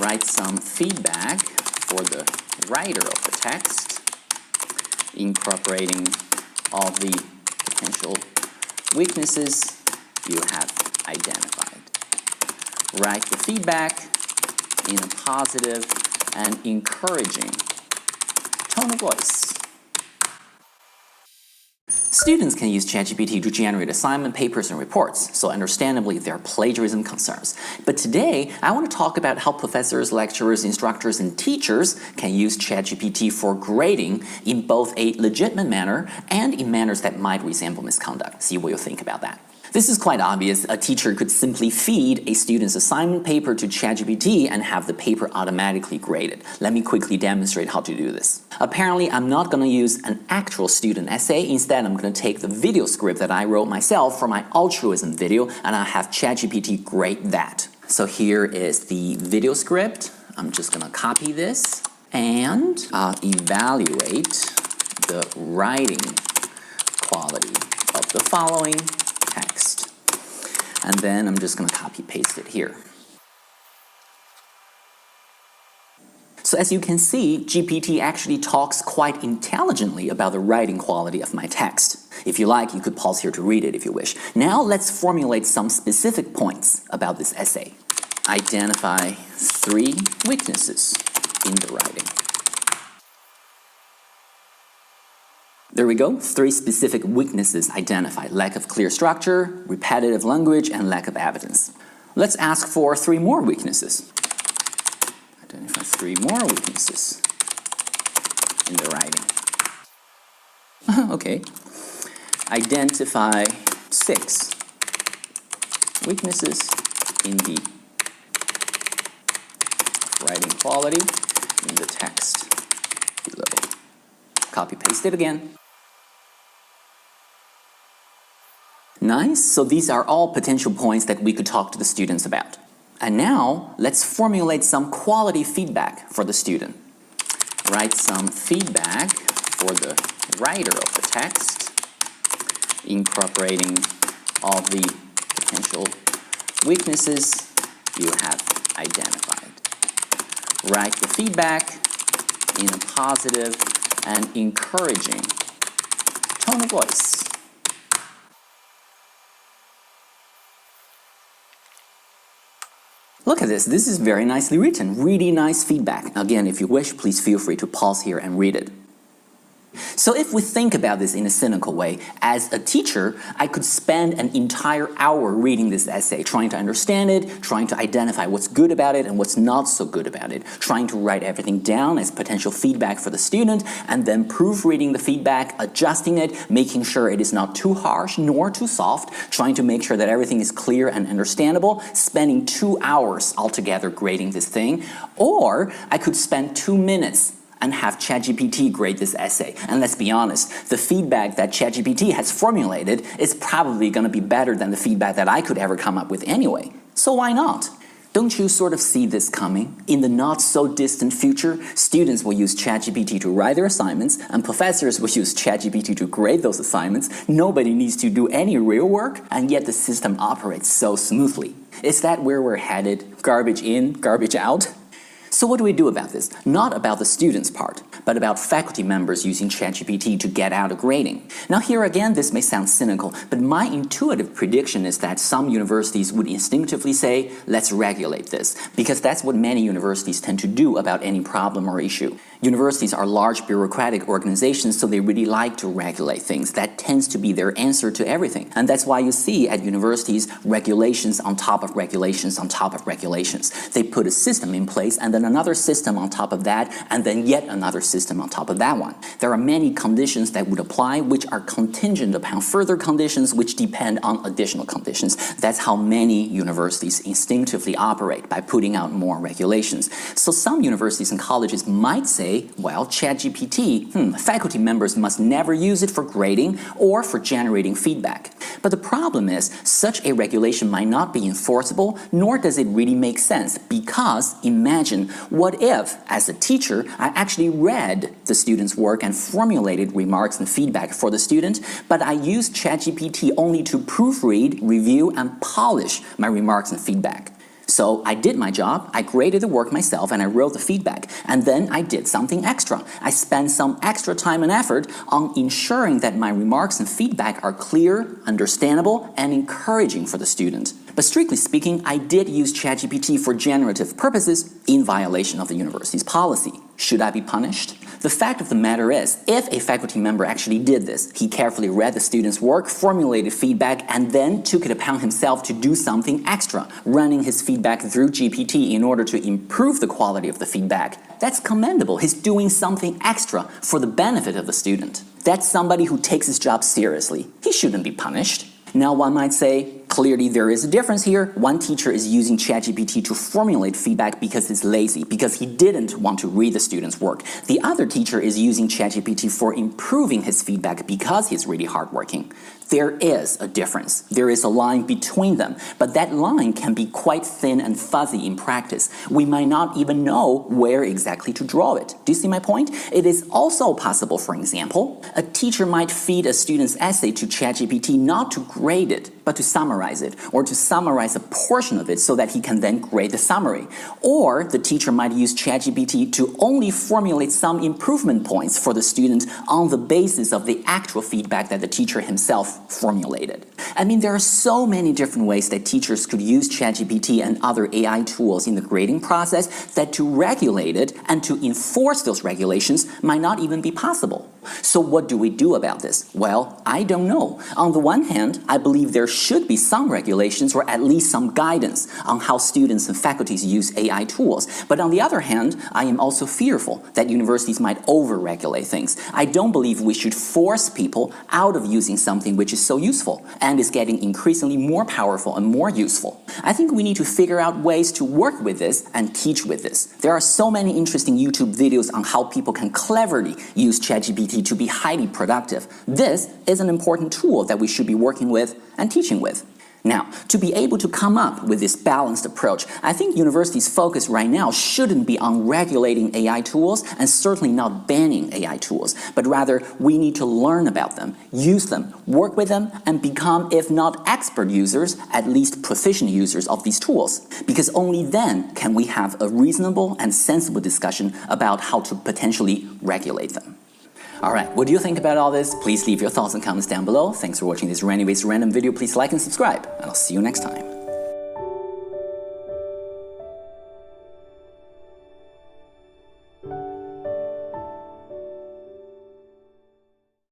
Write some feedback for the writer of the text, incorporating all the potential weaknesses you have identified. Write the feedback in a positive and encouraging tone of voice. Students can use ChatGPT to generate assignment papers and reports, so understandably there are plagiarism concerns. But today, I want to talk about how professors, lecturers, instructors, and teachers can use ChatGPT for grading in both a legitimate manner and in manners that might resemble misconduct. See what you think about that. This is quite obvious. A teacher could simply feed a student's assignment paper to ChatGPT and have the paper automatically graded. Let me quickly demonstrate how to do this. Apparently, I'm not going to use an actual student essay. Instead, I'm going to take the video script that I wrote myself for my altruism video, and I'll have ChatGPT grade that. So here is the video script. I'm just going to copy this and evaluate the writing quality of the following text. And then I'm just going to copy paste it here. So as you can see, GPT actually talks quite intelligently about the writing quality of my text. If you like, you could pause here to read it if you wish. Now let's formulate some specific points about this essay. Identify 3 weaknesses in the writing. There we go, 3 specific weaknesses identified: lack of clear structure, repetitive language, and lack of evidence. Let's ask for 3 more weaknesses. Identify 3 more weaknesses in the writing. Okay. Identify 6 weaknesses in the writing quality in the text below. Copy paste it again. Nice, so these are all potential points that we could talk to the students about. And now, let's formulate some quality feedback for the student. Write some feedback for the writer of the text, incorporating all the potential weaknesses you have identified. Write the feedback in a positive and encouraging tone of voice. Look at this. This is very nicely written. Really nice feedback. Again, if you wish, please feel free to pause here and read it. So if we think about this in a cynical way, as a teacher, I could spend an entire hour reading this essay, trying to understand it, trying to identify what's good about it and what's not so good about it, trying to write everything down as potential feedback for the student, and then proofreading the feedback, adjusting it, making sure it is not too harsh nor too soft, trying to make sure that everything is clear and understandable, spending 2 hours altogether grading this thing. Or I could spend 2 minutes and have ChatGPT grade this essay. And let's be honest, the feedback that ChatGPT has formulated is probably going to be better than the feedback that I could ever come up with anyway. So why not? Don't you sort of see this coming? In the not-so-distant future, students will use ChatGPT to write their assignments, and professors will use ChatGPT to grade those assignments. Nobody needs to do any real work, and yet the system operates so smoothly. Is that where we're headed? Garbage in, garbage out? So what do we do about this? Not about the students' part, but about faculty members using ChatGPT to get out a grading. Now here again, this may sound cynical, but my intuitive prediction is that some universities would instinctively say, let's regulate this, because that's what many universities tend to do about any problem or issue. Universities are large bureaucratic organizations, so they really like to regulate things. That tends to be their answer to everything. And that's why you see at universities regulations on top of regulations on top of regulations. They put a system in place and then another system on top of that, and then yet another system on top of that one. There are many conditions that would apply which are contingent upon further conditions which depend on additional conditions. That's how many universities instinctively operate, by putting out more regulations. So some universities and colleges might say, well, ChatGPT, faculty members must never use it for grading or for generating feedback. But the problem is, such a regulation might not be enforceable, nor does it really make sense, because imagine, what if, as a teacher, I actually read the student's work and formulated remarks and feedback for the student, but I used ChatGPT only to proofread, review, and polish my remarks and feedback. So I did my job, I graded the work myself, and I wrote the feedback. And then I did something extra. I spent some extra time and effort on ensuring that my remarks and feedback are clear, understandable, and encouraging for the student. But strictly speaking, I did use ChatGPT for generative purposes in violation of the university's policy. Should I be punished? The fact of the matter is, if a faculty member actually did this, he carefully read the student's work, formulated feedback, and then took it upon himself to do something extra, running his feedback through GPT in order to improve the quality of the feedback. That's commendable. He's doing something extra for the benefit of the student. That's somebody who takes his job seriously. He shouldn't be punished. Now one might say, clearly there is a difference here. One teacher is using ChatGPT to formulate feedback because he's lazy, because he didn't want to read the student's work. The other teacher is using ChatGPT for improving his feedback because he's really hardworking. There is a difference. There is a line between them, but that line can be quite thin and fuzzy in practice. We might not even know where exactly to draw it. Do you see my point? It is also possible, for example, a teacher might feed a student's essay to ChatGPT not to grade it, but to summarize it, or to summarize a portion of it so that he can then grade the summary. Or the teacher might use ChatGPT to only formulate some improvement points for the student on the basis of the actual feedback that the teacher himself formulated. I mean, there are so many different ways that teachers could use ChatGPT and other AI tools in the grading process that to regulate it and to enforce those regulations might not even be possible. So what do we do about this? Well, I don't know. On the one hand, I believe there should be some regulations or at least some guidance on how students and faculties use AI tools. But on the other hand, I am also fearful that universities might over-regulate things. I don't believe we should force people out of using something which is so useful and is getting increasingly more powerful and more useful. I think we need to figure out ways to work with this and teach with this. There are so many interesting YouTube videos on how people can cleverly use ChatGPT to be highly productive. This is an important tool that we should be working with and teaching with. Now, to be able to come up with this balanced approach, I think universities' focus right now shouldn't be on regulating AI tools and certainly not banning AI tools, but rather we need to learn about them, use them, work with them, and become, if not expert users, at least proficient users of these tools. Because only then can we have a reasonable and sensible discussion about how to potentially regulate them. Alright, what do you think about all this? Please leave your thoughts and comments down below. Thanks for watching this Ranywayz random video. Please like and subscribe, and I'll see you next time.